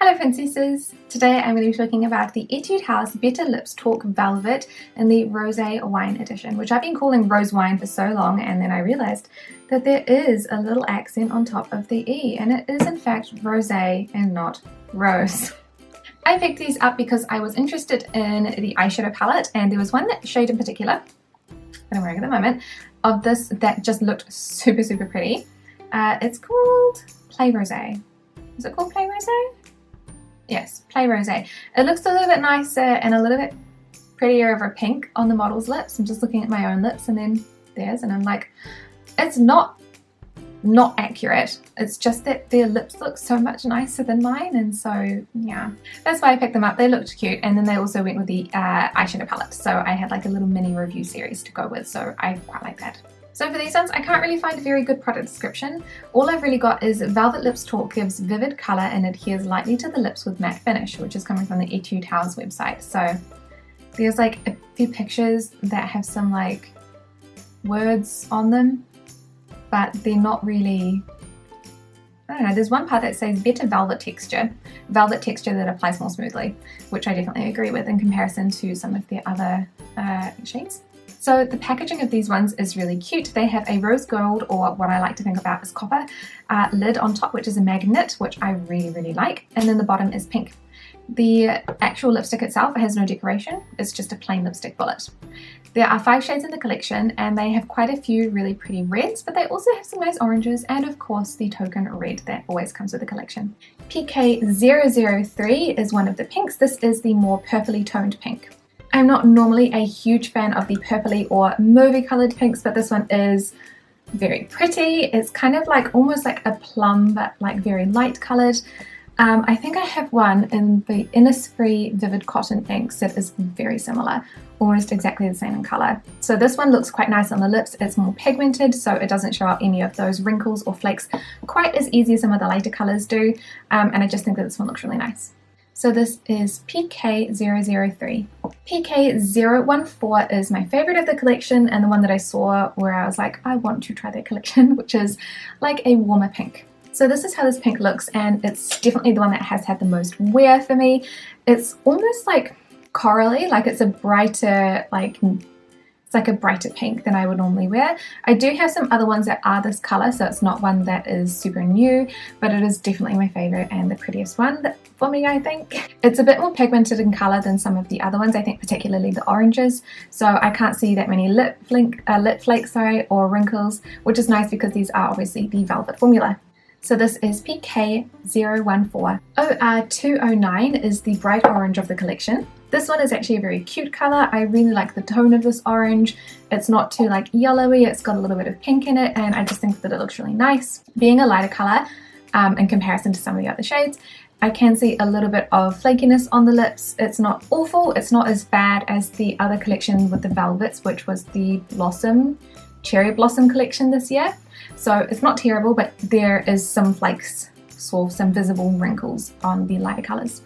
Hello princesses! Today I'm going to be talking about the Etude House Better Lips Talk Velvet in the Rosé Wine Edition, which I've been calling rose wine for so long, and then I realized that there is a little accent on top of the E, and it is in fact rosé and not rose. I picked these up because I was interested in the eyeshadow palette, and there was one shade in particular that I'm wearing at the moment of this that just looked super pretty. It's called Play Rosé. Is it called Play Rosé? Yes, Play Rosé. It looks a little bit nicer and a little bit prettier of a pink on the model's lips. I'm just looking at my own lips and then theirs, and I'm like, it's not accurate. It's just that their lips look so much nicer than mine, and so yeah, that's why I picked them up. They looked cute, and then they also went with the eyeshadow palette, so I had like a little mini review series to go with, so I quite like that. So for these ones, I can't really find a very good product description. All I've really got is Velvet Lips Talk gives vivid colour and adheres lightly to the lips with matte finish, which is coming from the Etude House website. So there's like a few pictures that have some like words on them, but they're not really, I don't know, there's one part that says better velvet texture that applies more smoothly, which I definitely agree with in comparison to some of the other shades. So the packaging of these ones is really cute. They have a rose gold, or what I like to think about as copper, lid on top, which is a magnet, which I really like, and then the bottom is pink. The actual lipstick itself has no decoration, it's just a plain lipstick bullet. There are 5 shades in the collection, and they have quite a few really pretty reds, but they also have some nice oranges, and of course the token red that always comes with the collection. PK003 is one of the pinks. This is the more purpley toned pink. I'm not normally a huge fan of the purpley or mauvey coloured pinks, but this one is very pretty. It's kind of like almost like a plum, but like very light coloured. I think I have one in the Innisfree Vivid Cotton inks that is very similar, almost exactly the same in colour. So this one looks quite nice on the lips. It's more pigmented, so it doesn't show up any of those wrinkles or flakes quite as easy as some of the lighter colours do, and I just think that this one looks really nice. So this is PK003. PK014 is my favourite of the collection, and the one that I saw where I was like, I want to try that collection, which is like a warmer pink. So this is how this pink looks, and it's definitely the one that has had the most wear for me. It's almost like corally, like it's a brighter, it's like a brighter pink than I would normally wear. I do have some other ones that are this colour, so it's not one that is super new, but it is definitely my favourite and the prettiest one for me, I think. It's a bit more pigmented in colour than some of the other ones, I think particularly the oranges, so I can't see that many lip flakes or wrinkles, which is nice because these are obviously the velvet formula. So this is PK014. OR209 is the bright orange of the collection. This one is actually a very cute colour. I really like the tone of this orange. It's not too like yellowy, it's got a little bit of pink in it, and I just think that it looks really nice. Being a lighter colour in comparison to some of the other shades, I can see a little bit of flakiness on the lips. It's not awful, it's not as bad as the other collection with the velvets, which was the Cherry Blossom collection this year. So it's not terrible, but there is some flakes, or some visible wrinkles on the lighter colours.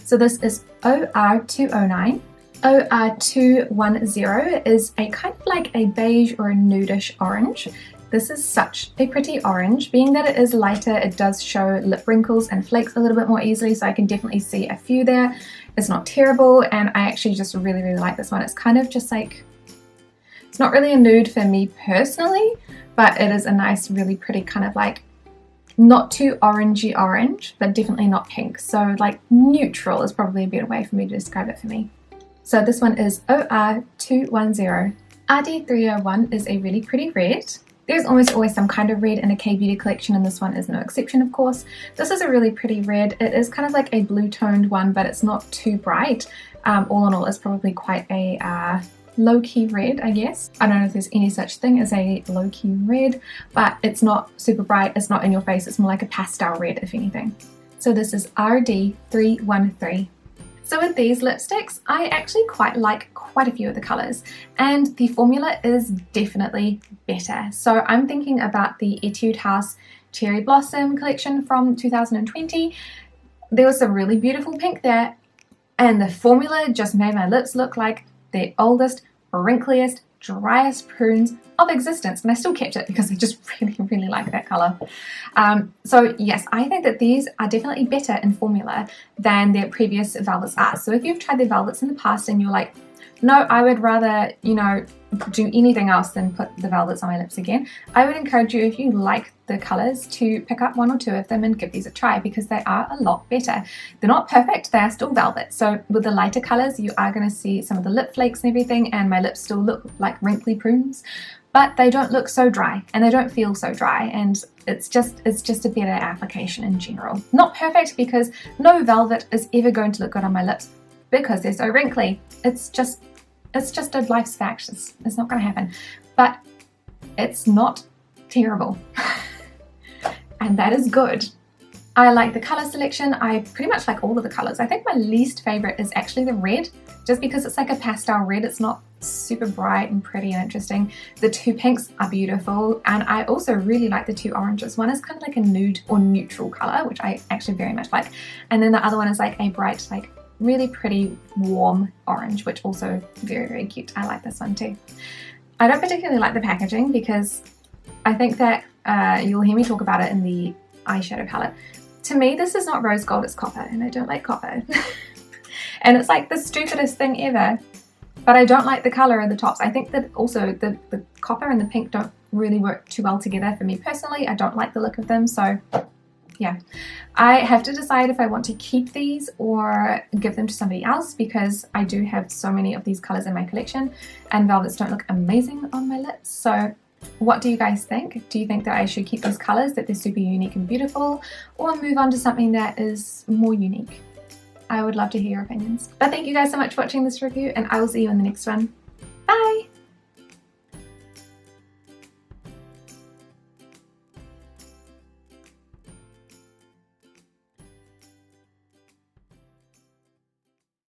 So this is OR209. OR210 is a kind of like a beige or a nudish orange. This is such a pretty orange. Being that it is lighter, it does show lip wrinkles and flakes a little bit more easily, so I can definitely see a few there. It's not terrible, and I actually just really like this one. It's kind of just like, it's not really a nude for me personally, but it is a nice, really pretty kind of like, not too orangey orange, but definitely not pink. So like neutral is probably a better way for me to describe it for me. So this one is OR210. RD301 is a really pretty red. There's almost always some kind of red in a Kbeauty collection, and this one is no exception, of course. This is a really pretty red. It is kind of like a blue toned one, but it's not too bright. All in all, it's probably quite a low-key red, I guess. I don't know if there's any such thing as a low-key red, but it's not super bright, it's not in your face, it's more like a pastel red if anything. So this is RD313. So with these lipsticks, I actually quite like quite a few of the colours, and the formula is definitely better. So I'm thinking about the Etude House Cherry Blossom collection from 2020. There was some really beautiful pink there, and the formula just made my lips look like the oldest, wrinkliest driest prunes of existence, and I still kept it because I just really like that color. So yes, I think that these are definitely better in formula than their previous velvets are. So if you've tried their velvets in the past and you're like, no, I would rather, you know, do anything else than put the velvets on my lips again, I would encourage you, if you like the colors, to pick up 1 or 2 of them and give these a try, because they are a lot better. They're not perfect, they are still velvet. So with the lighter colors, you are going to see some of the lip flakes and everything, and my lips still look like wrinkly prunes, but they don't look so dry and they don't feel so dry, and it's just a better application in general. Not perfect, because no velvet is ever going to look good on my lips because they're so wrinkly. It's just a life's fact. It's not going to happen, but it's not terrible. And that is good. I like the color selection. I pretty much like all of the colors. I think my least favorite is actually the red, just because it's like a pastel red. It's not super bright and pretty and interesting. The 2 pinks are beautiful, and I also really like the 2 oranges. One is kind of like a nude or neutral color, which I actually very much like, and then the other one is like a bright, like really pretty warm orange, which also very cute. I like this one too. I don't particularly like the packaging, because I think that you'll hear me talk about it in the eyeshadow palette. To me, this is not rose gold, it's copper, and I don't like copper. And it's like the stupidest thing ever, but I don't like the color of the tops. I think that also the copper and the pink don't really work too well together for me personally. I don't like the look of them, so yeah. I have to decide if I want to keep these or give them to somebody else, because I do have so many of these colors in my collection, and velvets don't look amazing on my lips. So what do you guys think? Do you think that I should keep these colors, that they're super unique and beautiful, or move on to something that is more unique? I would love to hear your opinions. But thank you guys so much for watching this review, and I will see you in the next one. Bye!